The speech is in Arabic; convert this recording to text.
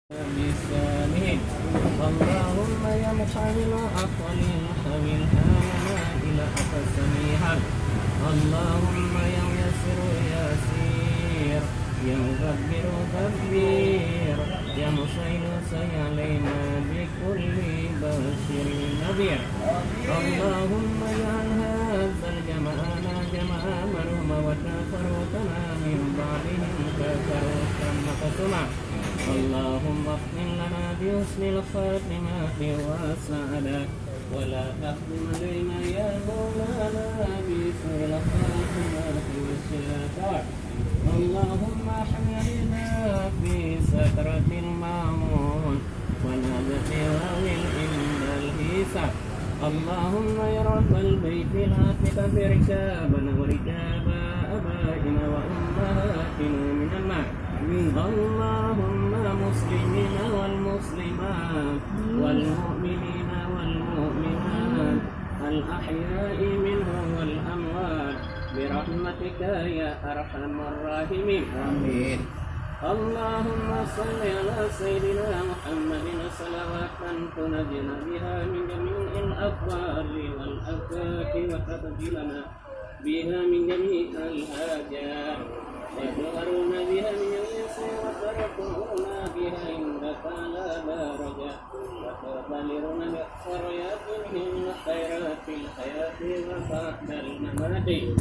بلسانهم اللهم يا محمل أقل حملها لنا إلى أقسمها اللهم يا ميسر يسير يا مدبر دبير يا مسيل سي علينا بكل بشر نذير اللهم اجعل هذا الجمعنا جمعا مرحوما وتفرقنا من بعدهم تفرقا مقسوما اللهم اختم لنا بحسن الخاتمة والسعادة ولا تختم علينا يا مولانا بسوء الخاتمة والشهادة اللهم حملنا في سكرة المعون ونبت ومن عند الحساب اللهم يا رب البيت لا تكفر ركابنا وركاب آبائنا وأمهاتنا من النار اللهم مسلمين والمسلمات والمؤمنين والمؤمنات الأحياء منهم والأموات برحمتك يا أرحم الراحمين آمين اللهم صل على سيدنا محمد صلوات تنجينا بها من جميع الأقوال والآفات وتقبلنا بها من جميع الحاجات وتغرنا بها من اليسر وترفعنا بها عندك على درجة وتبلغنا بأقصر من الخيرات في الحياة وبعد الممات